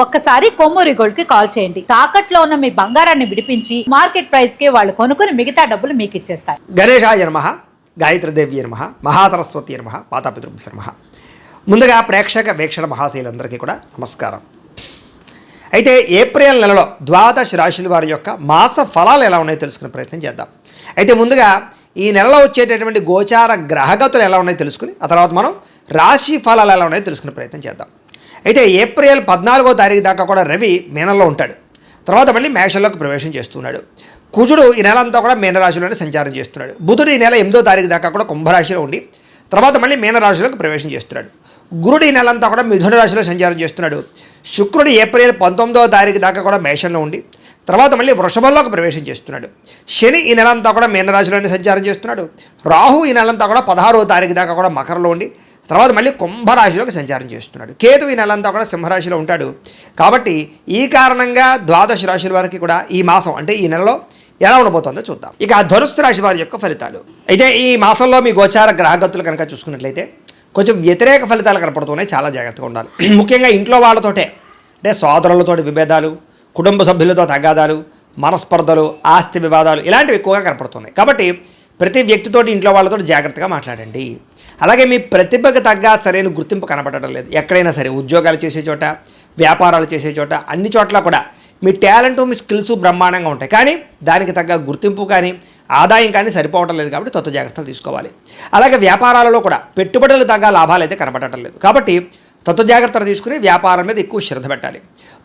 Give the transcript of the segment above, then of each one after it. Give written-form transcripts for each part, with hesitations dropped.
ఒక్కసారి కొమ్మూరి గోల్డ్ కి కాల్ చేయండి. తాకట్లో ఉన్న మీ బంగారాన్ని విడిపించి మార్కెట్ ప్రైస్ కి వాళ్ళు కొనుక్కుని మిగతా డబ్బులు మీకు ఇచ్చేస్తారు. గణేశాయ నమః, గాయత్రీదేవి నమః, మహాసరస్వతి నమః, మాతాపితృభ్యో నమః. ముందుగా ప్రేక్షక వీక్షణ మహాశైలందరికీ కూడా నమస్కారం. అయితే ఏప్రిల్ నెలలో ద్వాదశ రాశుల వారి యొక్క మాస ఫలాలు ఎలా ఉన్నాయో తెలుసుకునే ప్రయత్నం చేద్దాం. అయితే ముందుగా ఈ నెలలో వచ్చేటటువంటి గోచార గ్రహగతులు ఎలా ఉన్నాయో తెలుసుకుని ఆ తర్వాత మనం రాశి ఫలాలు ఎలా ఉన్నాయో తెలుసుకునే ప్రయత్నం చేద్దాం. అయితే ఏప్రిల్ 14వ తారీఖు దాకా కూడా రవి మీనంలో ఉంటాడు. తర్వాత మళ్ళీ మేషంలోకి ప్రవేశం చేస్తున్నాడు. కుజుడు ఈ నెల అంతా కూడా మీనరాశిలోనే సంచారం చేస్తున్నాడు. బుధుడు ఈ నెల 8వ తారీఖు దాకా కూడా కుంభరాశిలో ఉండి తర్వాత మళ్ళీ మీనరాశిలోకి ప్రవేశం చేస్తున్నాడు. గురుడు ఈ నెల అంతా కూడా మిథున రాశిలో సంచారం చేస్తున్నాడు. శుక్రుడు ఏప్రిల్ 19వ తారీఖు దాకా కూడా మేషంలో ఉండి తర్వాత మళ్ళీ వృషభంలోకి ప్రవేశం చేస్తున్నాడు. శని ఈ నెల అంతా కూడా మీనరాశిలోనే సంచారం చేస్తున్నాడు. రాహు ఈ నెలంతా కూడా 16వ తారీఖు దాకా కూడా మకరంలో ఉండి తర్వాత మళ్ళీ కుంభరాశిలోకి సంచారం చేస్తున్నాడు. కేతు ఈ నెలంతా కూడా సింహరాశిలో ఉంటాడు. కాబట్టి ఈ కారణంగా ద్వాదశ రాశుల వారికి కూడా ఈ మాసం అంటే ఈ నెలలో ఎలా ఉండబోతుందో చూద్దాం. ఇక ధనుస్సు రాశి వారి యొక్క ఫలితాలు. అయితే ఈ మాసంలో మీ గోచార గ్రహగతులు కనుక చూసుకున్నట్లయితే కొంచెం వ్యతిరేక ఫలితాలు కనపడుతున్నాయి. చాలా జాగ్రత్తగా ఉండాలి. ముఖ్యంగా ఇంట్లో వాళ్ళతోటే అంటే సోదరులతోటి విభేదాలు, కుటుంబ సభ్యులతో తగాదాలు, మనస్పర్ధలు, ఆస్తి వివాదాలు ఇలాంటివి ఎక్కువగా కనపడుతున్నాయి. కాబట్టి ప్రతి వ్యక్తితోటి ఇంట్లో వాళ్ళతో జాగ్రత్తగా మాట్లాడండి. అలాగే మీ ప్రతిభకు తగ్గ సరైన గుర్తింపు కనపడటం లేదు. ఎక్కడైనా సరే ఉద్యోగాలు చేసే చోట, వ్యాపారాలు చేసే చోట అన్ని చోట్ల కూడా మీ టాలెంటు మీ స్కిల్స్ బ్రహ్మాండంగా ఉంటాయి. కానీ దానికి తగ్గ గుర్తింపు కానీ ఆదాయం కానీ సరిపోవటం లేదు. కాబట్టి కొత్త జాగ్రత్తలు తీసుకోవాలి. అలాగే వ్యాపారాలలో కూడా పెట్టుబడులు తగ్గ లాభాలు అయితే కనపడటం లేదు. కాబట్టి కొత్త జాగ్రత్తలు తీసుకుని వ్యాపారం మీద ఎక్కువ శ్రద్ధ పెట్టాలి.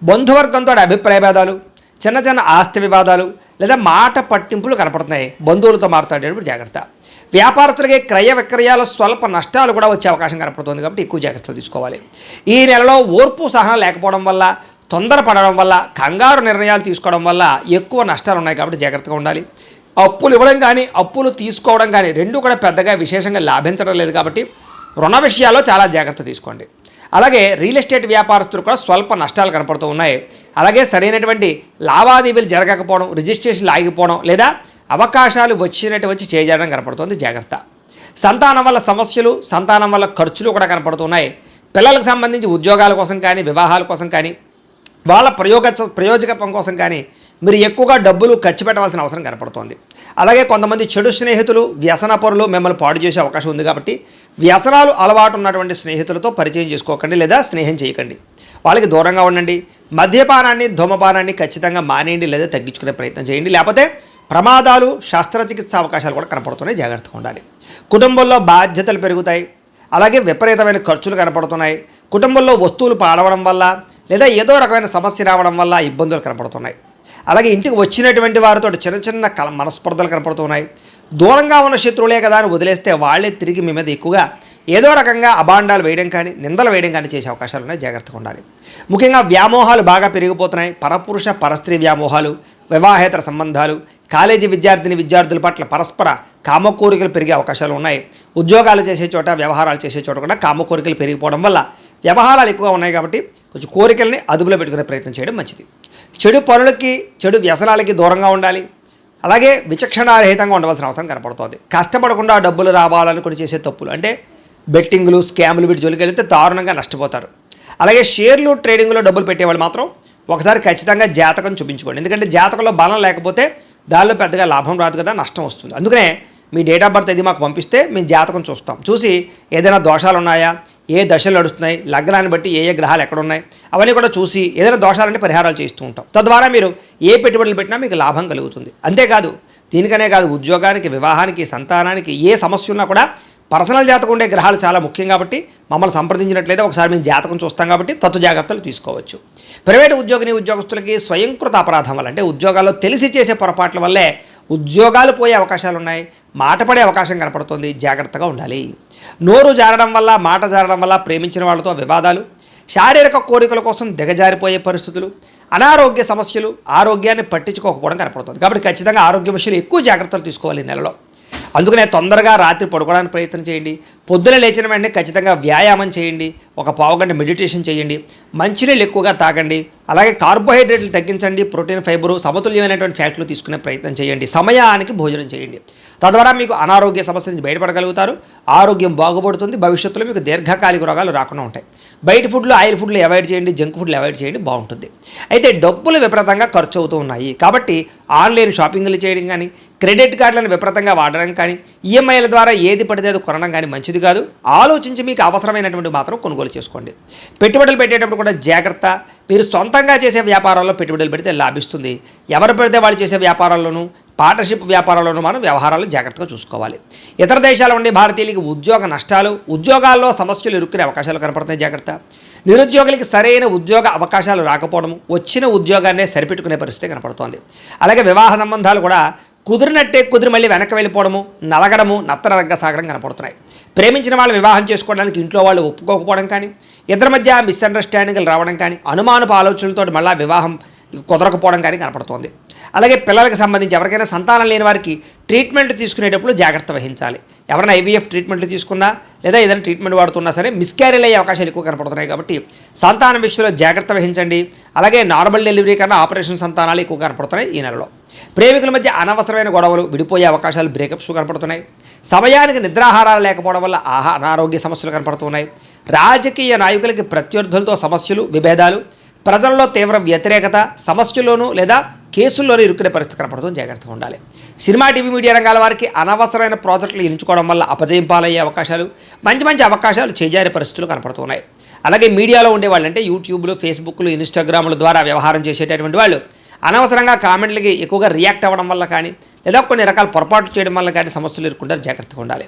బంధువర్గంతో అభిప్రాయ భేదాలు, చిన్న చిన్న ఆస్తి వివాదాలు లేదా మాట పట్టింపులు కనపడుతున్నాయి. బంధువులతో మాట్లాడేటప్పుడు జాగ్రత్త. వ్యాపారస్తులకి క్రయ విక్రయాల స్వల్ప నష్టాలు కూడా వచ్చే అవకాశం కనపడుతుంది. కాబట్టి ఎక్కువ జాగ్రత్తలు తీసుకోవాలి. ఈ నెలలో ఓర్పు సహనం లేకపోవడం వల్ల, తొందరపడడం వల్ల, కంగారు నిర్ణయాలు తీసుకోవడం వల్ల ఎక్కువ నష్టాలు ఉన్నాయి. కాబట్టి జాగ్రత్తగా ఉండాలి. అప్పులు ఇవ్వడం కానీ అప్పులు తీసుకోవడం కానీ రెండు కూడా పెద్దగా విశేషంగా లాభించడం లేదు. కాబట్టి రుణ విషయాల్లో చాలా జాగ్రత్త తీసుకోండి. అలాగే రియల్ ఎస్టేట్ వ్యాపారస్తులు కూడా స్వల్ప నష్టాలు కనపడుతూ ఉన్నాయి. అలాగే సరైనటువంటి లావాదేవీలు జరగకపోవడం, రిజిస్ట్రేషన్లు ఆగిపోవడం లేదా అవకాశాలు వచ్చి చేయడం కనపడుతుంది. జాగ్రత్త. సంతానం వల్ల సమస్యలు, సంతానం వల్ల ఖర్చులు కూడా కనపడుతున్నాయి. పిల్లలకు సంబంధించి ఉద్యోగాల కోసం కానీ వివాహాల కోసం కానీ వాళ్ళ ప్రయోజకత్వం కోసం కానీ మీరు ఎక్కువగా డబ్బులు ఖర్చు పెట్టవలసిన అవసరం కనపడుతోంది. అలాగే కొంతమంది చెడు స్నేహితులు, వ్యసన పరులు మిమ్మల్ని పాడు చేసే అవకాశం ఉంది. కాబట్టి వ్యసనాలు అలవాటు ఉన్నటువంటి స్నేహితులతో పరిచయం చేసుకోకండి లేదా స్నేహం చేయకండి. వాళ్ళకి దూరంగా ఉండండి. మద్యపానాన్ని, ధూమపానాన్ని ఖచ్చితంగా మానేయండి లేదా తగ్గించుకునే ప్రయత్నం చేయండి. లేకపోతే ప్రమాదాలు, శస్త్రచికిత్స అవకాశాలు కూడా కనపడుతున్నాయి. జాగ్రత్తగా ఉండాలి. కుటుంబంలో బాధ్యతలు పెరుగుతాయి. అలాగే విపరీతమైన ఖర్చులు కనపడుతున్నాయి. కుటుంబంలో వస్తువులు పాడవడం వల్ల లేదా ఏదో రకమైన సమస్య రావడం వల్ల ఇబ్బందులు కనపడుతున్నాయి. అలాగే ఇంటికి వచ్చినటువంటి వారితో చిన్న చిన్న మనస్పర్ధలు కనపడుతున్నాయి. దూరంగా ఉన్న శత్రువులే కదా అని వదిలేస్తే వాళ్ళే తిరిగి మీ మీద ఎక్కువగా ఏదో రకంగా అబాండాలు వేయడం కానీ నిందలు వేయడం కానీ చేసే అవకాశాలు ఉన్నాయి. జాగ్రత్తగా ఉండాలి. ముఖ్యంగా వ్యామోహాలు బాగా పెరిగిపోతున్నాయి. పరపురుష పరస్త్రీ వ్యామోహాలు, వివాహేతర సంబంధాలు, కాలేజీ విద్యార్థుల పట్ల పరస్పర కామకోరికలు పెరిగే అవకాశాలు ఉన్నాయి. ఉద్యోగాలు చేసే చోట, వ్యవహారాలు చేసే చోట కూడా కామకోరికలు పెరిగిపోవడం వల్ల వ్యవహారాలు ఎక్కువగా ఉన్నాయి. కాబట్టి కొంచెం కోరికల్ని అదుపులో పెట్టుకునే ప్రయత్నం చేయడం మంచిది. చెడు పనులకి, చెడు వ్యసనాలకి దూరంగా ఉండాలి. అలాగే విచక్షణారహితంగా ఉండవలసిన అవసరం కనపడుతుంది. కష్టపడకుండా డబ్బులు రావాలనుకుని చేసే తప్పులు అంటే బెట్టింగ్లు, స్కాములు వీటి జోలికి వెళితే దారుణంగా నష్టపోతారు. అలాగే షేర్లు, ట్రేడింగ్లో డబ్బులు పెట్టేవాళ్ళు మాత్రం ఒకసారి ఖచ్చితంగా జాతకం చూపించుకోండి. ఎందుకంటే జాతకంలో బలం లేకపోతే దానిలో పెద్దగా లాభం రాదు కదా, నష్టం వస్తుంది. అందుకనే మీ డేట్ ఆఫ్ బర్త్ ఇది మాకు పంపిస్తే మేము జాతకం చూస్తాం. చూసి ఏదైనా దోషాలు ఉన్నాయా, ఏ దశలు నడుస్తున్నాయి, లగ్నాన్ని బట్టి ఏ గ్రహాలు ఎక్కడ ఉన్నాయి అవన్నీ కూడా చూసి ఏదైనా దోషాలంటే పరిహారాలు చేస్తూ ఉంటాం. తద్వారా మీరు ఏ పెట్టుబడులు పెట్టినా మీకు లాభం కలుగుతుంది. అంతేకాదు దీనికనే కాదు, ఉద్యోగానికి, వివాహానికి, సంతానానికి ఏ సమస్య ఉన్నా కూడా పర్సనల్ జాతకం ఉండే గ్రహాలు చాలా ముఖ్యం. కాబట్టి మమ్మల్ని సంప్రదించినట్లయితే ఒకసారి మేము జాతకం చూస్తాం. కాబట్టి తత్వ జాగ్రత్తలు తీసుకోవచ్చు. ప్రైవేటు ఉద్యోగస్తులకి స్వయంకృత అపరాధం వల్ల అంటే ఉద్యోగాల్లో తెలిసి చేసే పొరపాట్ల వల్లే ఉద్యోగాలు పోయే అవకాశాలు ఉన్నాయి. మాట పడే అవకాశం కనపడుతుంది. జాగ్రత్తగా ఉండాలి. నోరు జారడం వల్ల, మాట జారడం వల్ల ప్రేమించిన వాళ్ళతో వివాదాలు, శారీరక కోరికల కోసం దిగజారిపోయే పరిస్థితులు, అనారోగ్య సమస్యలు, ఆరోగ్యాన్ని పట్టించుకోకపోవడం కనపడుతుంది. కాబట్టి ఖచ్చితంగా ఆరోగ్య విషయాలు ఎక్కువ జాగ్రత్తలు తీసుకోవాలి ఈ నెలలో. అందుకనే తొందరగా రాత్రి పడుకోవడానికి ప్రయత్నం చేయండి. పొద్దున లేచిన వెంటనే ఖచ్చితంగా వ్యాయామం చేయండి, ఒక పావుగంట మెడిటేషన్ చేయండి, మంచినీళ్ళు ఎక్కువగా తాగండి, అలాగే కార్బోహైడ్రేట్లు తగ్గించండి, ప్రోటీన్ ఫైబరు సమతుల్యమైనటువంటి ఫ్యాట్లు తీసుకునే ప్రయత్నం చేయండి, సమయానికి భోజనం చేయండి. తద్వారా మీకు అనారోగ్య సమస్య నుంచి బయటపడగలుగుతారు, ఆరోగ్యం బాగుపడుతుంది, భవిష్యత్తులో మీకు దీర్ఘకాలిక రోగాలు రాకుండా ఉంటాయి. బయట ఫుడ్లు, ఆయిల్ ఫుడ్లు అవాయిడ్ చేయండి, జంక్ ఫుడ్లు అవాయిడ్ చేయండి, బాగుంటుంది. అయితే డబ్బులు విపరీతంగా ఖర్చు అవుతూ ఉన్నాయి కాబట్టి ఆన్లైన్ షాపింగ్లు చేయడం కానీ, క్రెడిట్ కార్డులను విపరీతంగా వాడడం కానీ, ఈఎంఐల ద్వారా ఏది పడితే అది కొనడం కానీ మంచిది కాదు. ఆలోచించి మీకు అవసరమైనటువంటి మాత్రం కొనుగోలు చేసుకోండి. పెట్టుబడులు పెట్టేటప్పుడు కూడా జాగ్రత్త. మీరు సొంతంగా చేసే వ్యాపారాల్లో పెట్టుబడులు పెడితే లాభిస్తుంది. ఎవరు పెడితే వాళ్ళు చేసే వ్యాపారాల్లోనూ, పార్ట్నర్షిప్ వ్యాపారాల్లోనూ మనం వ్యవహారాలు జాగ్రత్తగా చూసుకోవాలి. ఇతర దేశాల ఉండే భారతీయులకి ఉద్యోగ నష్టాలు, ఉద్యోగాల్లో సమస్యలు ఇరుక్కునే అవకాశాలు కనపడుతున్నాయి, జాగ్రత్త. నిరుద్యోగులకి సరైన ఉద్యోగ అవకాశాలు రాకపోవడము, వచ్చిన ఉద్యోగాన్నే సరిపెట్టుకునే పరిస్థితి కనపడుతోంది. అలాగే వివాహ సంబంధాలు కూడా కుదిరినట్టే కుదిరి మళ్ళీ వెనక్కి వెళ్ళిపోవడము, నలగడము, నత్తనరగ్గా సాగడం కనపడుతున్నాయి. ప్రేమించిన వాళ్ళు వివాహం చేసుకోవడానికి ఇంట్లో వాళ్ళు ఒప్పుకోకపోవడం కానీ, ఇద్దరి మధ్య మిస్అండర్స్టాండింగ్లు రావడం కానీ, అనుమానపు ఆలోచనలతో మళ్ళీ వివాహం కుదరకపోవడం కానీ కనపడుతోంది. అలాగే పిల్లలకు సంబంధించి ఎవరికైనా సంతానం లేని వారికి ట్రీట్మెంట్ తీసుకునేటప్పుడు జాగ్రత్త వహించాలి. ఎవరైనా ఐవీఎఫ్ ట్రీట్మెంట్లు తీసుకున్నా లేదా ఏదైనా ట్రీట్మెంట్ వాడుతున్నా సరే మిస్క్యారీలు అయ్యే అవకాశాలు ఎక్కువ కనపడుతున్నాయి కాబట్టి సంతానం విషయంలో జాగ్రత్త వహించండి. అలాగే నార్మల్ డెలివరీ కన్నా ఆపరేషన్ సంతానాలు ఎక్కువ కనపడుతున్నాయి ఈ నెలలో. ప్రేమికుల మధ్య అనవసరమైన గొడవలు, విడిపోయే అవకాశాలు, బ్రేకప్స్ కనపడుతున్నాయి. సమయానికి నిద్రాహారాలు లేకపోవడం వల్ల అనారోగ్య సమస్యలు కనపడుతున్నాయి. రాజకీయ నాయకులకి ప్రత్యర్థులతో సమస్యలు, విభేదాలు, ప్రజల్లో తీవ్ర వ్యతిరేకత, సమస్యల్లోనూ లేదా కేసుల్లోనూ ఇరుక్కునే పరిస్థితి కనపడుతుంది, జాగ్రత్తగా ఉండాలి. సినిమా, టీవీ, మీడియా రంగాల వారికి అనవసరమైన ప్రాజెక్టులు ఎంచుకోవడం వల్ల అపజయం పాలయ్యే అవకాశాలు, మంచి మంచి అవకాశాలు చేజారే పరిస్థితులు కనపడుతున్నాయి. అలాగే మీడియాలో ఉండేవాళ్ళు అంటే యూట్యూబ్లు, ఫేస్బుక్లు, ఇన్స్టాగ్రాముల ద్వారా వ్యవహారం చేసేటటువంటి వాళ్ళు అనవసరంగా కామెంట్లకి ఎక్కువగా రియాక్ట్ అవ్వడం వల్ల కానీ లేదా కొన్ని రకాల పొరపాట్లు చేయడం వల్ల కానీ సమస్యలు ఎదుర్కొంటారు, జాగ్రత్తగా ఉండాలి.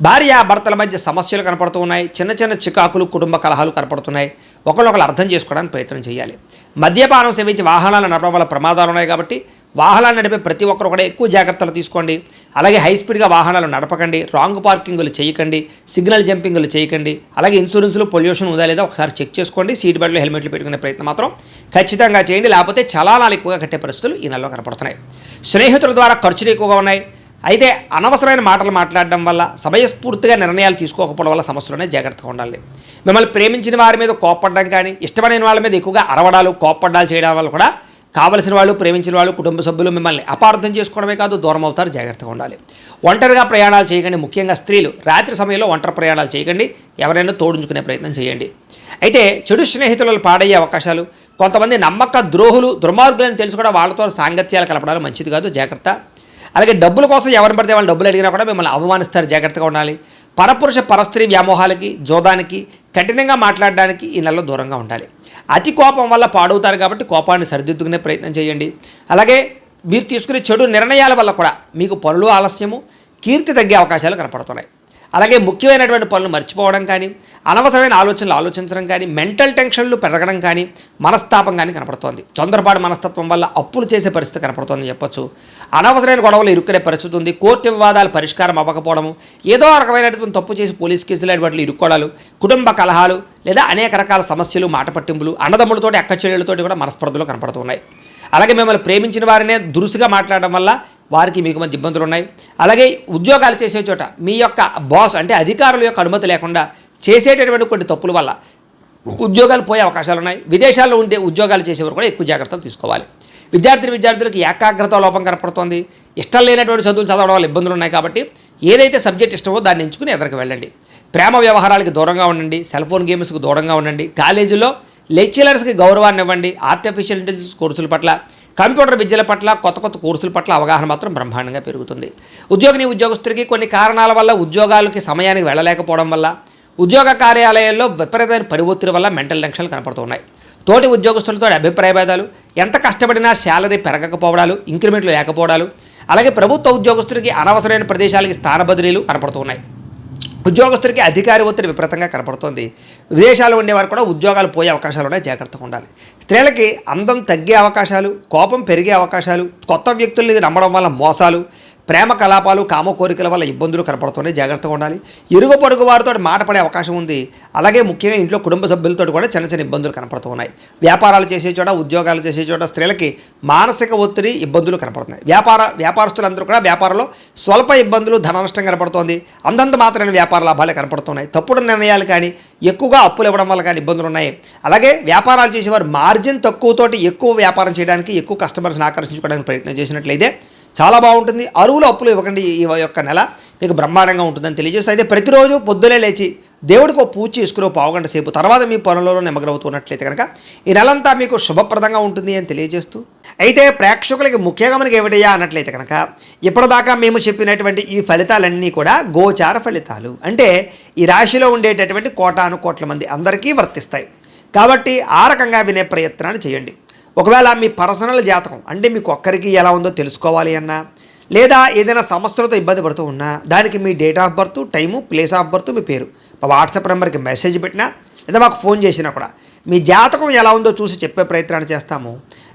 భార్య భర్తల మధ్య సమస్యలు కనపడుతూ ఉన్నాయి. చిన్న చిన్న చికాకులు, కుటుంబ కలహాలు కనపడుతున్నాయి. ఒకళ్ళొకళ్ళు అర్థం చేసుకోవడానికి ప్రయత్నం చేయాలి. మద్యపానం సేవించి వాహనాలు నడపడం వల్ల ప్రమాదాలు ఉన్నాయి కాబట్టి వాహనాలు నడిపే ప్రతి ఒక్కరు కూడా ఎక్కువ జాగ్రత్తలు తీసుకోండి. అలాగే హై స్పీడ్గా వాహనాలు నడపకండి, రాంగ్ పార్కింగ్లు చేయకండి, సిగ్నల్ జంపింగ్లు చేయకండి. అలాగే ఇన్సూరెన్స్లు, పొల్యూషన్ ఉందా లేదా ఒకసారి చెక్ చేసుకోండి. సీట్ బెల్ట్లు, హెల్మెట్లు పెట్టుకునే ప్రయత్నం మాత్రం ఖచ్చితంగా చేయండి, లేకపోతే చలానాలు ఎక్కువగా కట్టే పరిస్థితులు ఈ నెలలో కనపడుతున్నాయి. స్నేహితుల ద్వారా ఖర్చులు ఎక్కువగా ఉన్నాయి. అయితే అనవసరమైన మాటలు మాట్లాడడం వల్ల, సమయస్ఫూర్తిగా నిర్ణయాలు తీసుకోకపోవడం వల్ల సమస్యలునే, జాగ్రత్తగా ఉండాలి. మిమ్మల్ని ప్రేమించిన వారి మీద కోప్పడడం కానీ, ఇష్టమైన వాళ్ళ మీద ఎక్కువగా అరవడాలు, కోప్పడ్డాలు చేయడం వల్ల కూడా కావలసిన వాళ్ళు, ప్రేమించిన వాళ్ళు, కుటుంబ సభ్యులు మిమ్మల్ని అపార్థం చేసుకోవడమే కాదు దూరం అవుతారు, జాగ్రత్తగా ఉండాలి. ఒంటరిగా ప్రయాణాలు చేయకండి, ముఖ్యంగా స్త్రీలు రాత్రి సమయంలో ఒంటరి ప్రయాణాలు చేయకండి, ఎవరైనా తోడుంచుకునే ప్రయత్నం చేయండి. అయితే చెడు స్నేహితులు పాడయ్యే అవకాశాలు, కొంతమంది నమ్మక ద్రోహులు, దుర్మార్గులను తెలుసు కూడా వాళ్ళతో సాంగత్యాలు కలపడాలు మంచిది కాదు, జాగ్రత్త. అలాగే డబ్బుల కోసం ఎవరిని పడితే వాళ్ళు డబ్బులు అడిగినా కూడా మిమ్మల్ని అవమానిస్తారు, జాగ్రత్తగా ఉండాలి. పరపురుష పరస్త్రీ వ్యామోహాలకి, జోదానికి, కఠినంగా మాట్లాడడానికి ఈ నెలలో దూరంగా ఉండాలి. అతి కోపం వల్ల పాడవుతారు కాబట్టి కోపాన్ని సరిదిద్దుకునే ప్రయత్నం చేయండి. అలాగే మీరు తీసుకునే చెడు నిర్ణయాల వల్ల కూడా మీకు పనులు ఆలస్యము, కీర్తి తగ్గే అవకాశాలు కనపడుతున్నాయి. అలాగే ముఖ్యమైనటువంటి పనులు మర్చిపోవడం కానీ, అనవసరమైన ఆలోచనలు ఆలోచించడం కానీ, మెంటల్ టెన్షన్లు పెరగడం కానీ, మనస్తాపం కానీ కనపడుతోంది. తొందరపాటు మనస్తత్వం వల్ల అప్పులు చేసే పరిస్థితి కనపడుతోందని చెప్పొచ్చు. అనవసరమైన గొడవలు ఇరుక్కునే పరిస్థితి ఉంది. కోర్టు వివాదాలు పరిష్కారం అవ్వకపోవడము, ఏదో రకమైనటువంటి తప్పు చేసి పోలీస్ కేసులు వాటిలో ఇరుక్కోవడాలు, కుటుంబ కలహాలు లేదా అనేక రకాల సమస్యలు, మాట పట్టింపులు, అన్నదమ్ములతోటి, అక్క చెల్లెళ్ళతోటి కూడా మనస్పర్ధలు కనపడుతున్నాయి. అలాగే మిమ్మల్ని ప్రేమించిన వారినే దురుసుగా మాట్లాడడం వల్ల వారికి మీకు మధ్య ఇబ్బందులు ఉన్నాయి. అలాగే ఉద్యోగాలు చేసే చోట మీ యొక్క బాస్ అంటే అధికారుల యొక్క అనుమతి లేకుండా చేసేటటువంటి కొన్ని తప్పుల వల్ల ఉద్యోగాలు పోయే అవకాశాలు ఉన్నాయి. విదేశాల్లో ఉండే ఉద్యోగాలు చేసేవారు కూడా ఎక్కువ జాగ్రత్తలు తీసుకోవాలి. విద్యార్థులకు ఏకాగ్రత లోపం కనపడుతోంది. ఇష్టం లేనటువంటి చదువులు చదవడం వల్ల ఇబ్బందులు ఉన్నాయి కాబట్టి ఏదైతే సబ్జెక్ట్ ఇష్టమో దాన్ని ఎంచుకుని ఎదురుకు వెళ్ళండి. ప్రేమ వ్యవహారాలకి దూరంగా ఉండండి, సెల్ ఫోన్ గేమ్స్కి దూరంగా ఉండండి. కాలేజీలో లెక్చరర్స్కి గౌరవాన్ని ఇవ్వండి. ఆర్టిఫిషియల్ ఇంటెలిజెన్స్ కోర్సుల పట్ల, కంప్యూటర్ విద్యల పట్ల, కొత్త కొత్త కోర్సుల పట్ల అవగాహన మాత్రం బ్రహ్మాండంగా పెరుగుతుంది. ఉద్యోగస్తుడికి కొన్ని కారణాల వల్ల ఉద్యోగాలకి సమయానికి వెళ్ళలేకపోవడం వల్ల, ఉద్యోగ కార్యాలయాల్లో విపరీతమైన పని ఒత్తిడి వల్ల మెంటల్ టెన్షన్లు కనపడుతున్నాయి. తోటి ఉద్యోగస్తులతో అభిప్రాయ భేదాలు, ఎంత కష్టపడినా శాలరీ పెరగకపోవడాలు, ఇంక్రిమెంట్లు లేకపోవడాలు, అలాగే ప్రభుత్వ ఉద్యోగస్తుడికి అనవసరమైన ప్రదేశాలకి స్థాన బదిలీలు కనపడుతున్నాయి. ఉద్యోగస్తులకి అధికారి ఒత్తిడి విపరీతంగా కనపడుతోంది. విదేశాల్లో ఉండేవారు కూడా ఉద్యోగాలు పోయే అవకాశాలు ఉన్నాయి, జాగ్రత్తగా ఉండాలి. స్త్రీలకి అందం తగ్గే అవకాశాలు, కోపం పెరిగే అవకాశాలు, కొత్త వ్యక్తుల్ని నమ్మడం వల్ల మోసాలు, ప్రేమ కలాపాలు కామ కోరికల వల్ల ఇబ్బందులు కనపడుతున్నాయి, జాగ్రత్తగా ఉండాలి. ఇరుగు పొరుగు వారితో మాట పడే అవకాశం ఉంది. అలాగే ముఖ్యంగా ఇంట్లో కుటుంబ సభ్యులతో కూడా చిన్న చిన్న ఇబ్బందులు కనపడుతూ ఉన్నాయి. వ్యాపారాలు చేసే చోట, ఉద్యోగాలు చేసే చోట స్త్రీలకి మానసిక ఒత్తిడి, ఇబ్బందులు కనపడుతున్నాయి. వ్యాపారస్తులందరూ కూడా వ్యాపారంలో స్వల్ప ఇబ్బందులు, ధన నష్టం కనపడుతోంది. అంతంత మాత్రమే వ్యాపార లాభాలే కనపడుతున్నాయి. తప్పుడు నిర్ణయాలు కానీ, ఎక్కువగా అప్పులు ఇవ్వడం వల్ల కానీ ఇబ్బందులు ఉన్నాయి. అలాగే వ్యాపారాలు చేసేవారు మార్జిన్ తక్కువతోటి ఎక్కువ వ్యాపారం చేయడానికి, ఎక్కువ కస్టమర్స్ని ఆకర్షించుకోవడానికి ప్రయత్నం చేసినట్లయితే చాలా బాగుంటుంది. అరువులు అప్పులు ఇవ్వకండి. ఈ యొక్క నెల మీకు బ్రహ్మాండంగా ఉంటుందని తెలియజేస్తే, అయితే ప్రతిరోజు పొద్దునే లేచి దేవుడికి ఒక పూజ చేసుకుని పావుగంట సేపు తర్వాత మీ పనులలో నిమగ్నమవుతున్నట్లయితే కనుక ఈ నెలంతా మీకు శుభప్రదంగా ఉంటుంది అని తెలియజేస్తూ, అయితే ప్రేక్షకులకి ముఖ్యంగా మనకి ఏమిటయ్యా అన్నట్లయితే కనుక ఇప్పటిదాకా మేము చెప్పినటువంటి ఈ ఫలితాలన్నీ కూడా గోచార ఫలితాలు. అంటే ఈ రాశిలో ఉండేటటువంటి కోటాను కోట్ల మంది అందరికీ వర్తిస్తాయి. కాబట్టి ఆ రకంగా వినే ప్రయత్నాన్ని చేయండి. ఒకవేళ మీ పర్సనల్ జాతకం అంటే మీకు ఒక్కరికి ఎలా ఉందో తెలుసుకోవాలి అన్నా, లేదా ఏదైనా సమస్యలతో ఇబ్బంది పడుతూ ఉన్నా, దానికి మీ date of birth, time, place of birth, మీ పేరు మా వాట్సాప్ నెంబర్కి మెసేజ్ పెట్టినా, లేదా మాకు ఫోన్ చేసినా కూడా మీ జాతకం ఎలా ఉందో చూసి చెప్పే ప్రయత్నాన్ని చేస్తాము.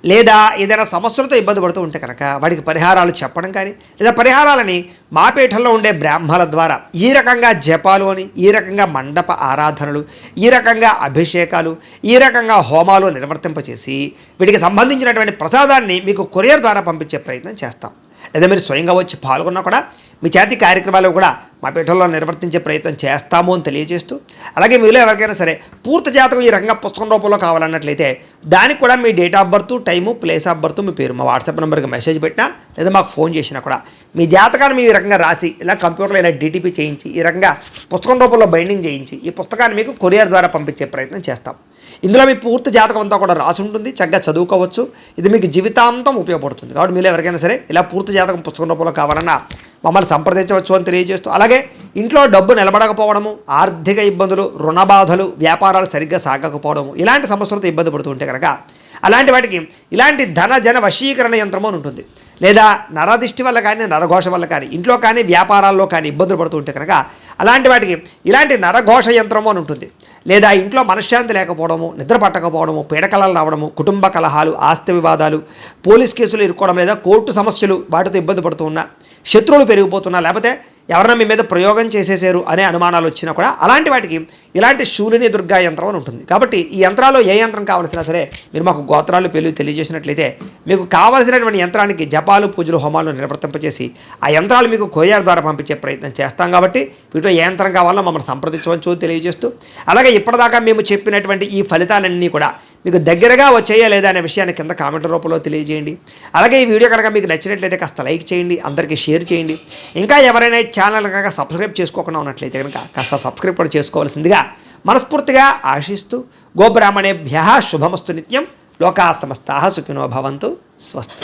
లేదా ఏదైనా సమస్యలతో ఇబ్బంది పడుతూ ఉంటే కనుక వాడికి పరిహారాలు చెప్పడం కానీ, లేదా పరిహారాలని మా పీఠంలో ఉండే బ్రాహ్మణుల ద్వారా ఈ రకంగా జపాలు అని, ఈ రకంగా మండప ఆరాధనలు, ఈ రకంగా అభిషేకాలు, ఈ రకంగా హోమాలు నిర్వర్తింపచేసి వీటికి సంబంధించినటువంటి ప్రసాదాన్ని మీకు కొరియర్ ద్వారా పంపించే ప్రయత్నం చేస్తాం. లేదా మీరు స్వయంగా వచ్చి పాల్గొన్నా కూడా మీ చేతి కార్యక్రమాలు కూడా మా పీఠంలో నిర్వర్తించే ప్రయత్నం చేస్తాము అని తెలియజేస్తూ, అలాగే మీలో ఎవరికైనా సరే పూర్తి జాతకం ఈ రంగ పుస్తకం రూపంలో కావాలన్నట్లయితే దానికి కూడా మీ date of birth, time, place of birth, మీ పేరు మా వాట్సాప్ నెంబర్కి మెసేజ్ పెట్టినా, లేదా మాకు ఫోన్ చేసినా కూడా మీ జాతకాన్ని మీ రకంగా రాసి ఇలా కంప్యూటర్లో ఇలా డిటిపి చేయించి ఈ రకంగా పుస్తకం రూపంలో బైండింగ్ చేయించి ఈ పుస్తకాన్ని మీకు కొరియర్ ద్వారా పంపించే ప్రయత్నం చేస్తాం. ఇందులో మీ పూర్తి జాతకం అంతా కూడా రాసి ఉంటుంది, చక్కగా చదువుకోవచ్చు. ఇది మీకు జీవితాంతం ఉపయోగపడుతుంది. కాబట్టి మీరు ఎవరికైనా సరే ఇలా పూర్తి జాతకం పుస్తకం రూపంలో కావాలన్నా మమ్మల్ని సంప్రదించవచ్చు అని తెలియజేస్తూ, అలాగే ఇంట్లో డబ్బు నిలబడకపోవడము, ఆర్థిక ఇబ్బందులు, రుణ బాధలు, వ్యాపారాలు సరిగ్గా సాగకపోవడము, ఇలాంటి సమస్యలతో ఇబ్బంది పడుతూ ఉంటే కనుక అలాంటి వాటికి ఇలాంటి ధన జన వశీకరణ యంత్రము అని ఉంటుంది. లేదా నరదిష్టి వల్ల కానీ, నరఘోష వల్ల కానీ, ఇంట్లో కానీ వ్యాపారాల్లో కానీ ఇబ్బందులు పడుతూ ఉంటే కనుక అలాంటి వాటికి ఇలాంటి నరఘోష యంత్రము అని ఉంటుంది. లేదా ఇంట్లో మనశ్శాంతి లేకపోవడము, నిద్ర పట్టకపోవడము, పీడకలలు రావడము, కుటుంబ కలహాలు, ఆస్తి వివాదాలు, పోలీస్ కేసులు ఇరుక్కోవడం, లేదా కోర్టు సమస్యలు వాటితో ఇబ్బంది పడుతూ ఉన్నా, శత్రువులు పెరిగిపోతున్నా, లేకపోతే ఎవరైనా మీ మీద ప్రయోగం చేసేసారు అనే అనుమానాలు వచ్చినా కూడా అలాంటి వాటికి ఇలాంటి శూలిని దుర్గా యంత్రం అని ఉంటుంది. కాబట్టి ఈ యంత్రాల్లో ఏ యంత్రం కావాల్సినా సరే మీరు మాకు గోత్రాలు పేర్లు తెలియజేసినట్లయితే మీకు కావాల్సినటువంటి యంత్రానికి జపాలు, పూజలు, హోమాలు నిర్వర్తింపచేసి ఆ యంత్రాలు మీకు కొరియర్ ద్వారా పంపించే ప్రయత్నం చేస్తాం. కాబట్టి వీటిలో ఏ యంత్రం కావాలో మమ్మల్ని సంప్రదించవచ్చు తెలియజేస్తూ, అలాగే ఇప్పటిదాకా మేము చెప్పినటువంటి ఈ ఫలితాలన్నీ కూడా మీకు దగ్గరగా వచ్చేయా లేదా అనే విషయాన్ని కింద కామెంట్ రూపంలో తెలియజేయండి. అలాగే ఈ వీడియో కనుక మీకు నచ్చినట్లయితే కాస్త లైక్ చేయండి, అందరికీ షేర్ చేయండి. ఇంకా ఎవరైనా ఛానల్ కనుక సబ్స్క్రైబ్ చేసుకోకుండా ఉన్నట్లయితే కనుక కాస్త సబ్స్క్రైబ్ కూడా చేసుకోవాల్సిందిగా మనస్ఫూర్తిగా ఆశిస్తూ, గోబ్రాహ్మణేభ్యః శుభమస్తు నిత్యం, లోకా సమస్తాః సుఖినో భవంతు, స్వస్తి.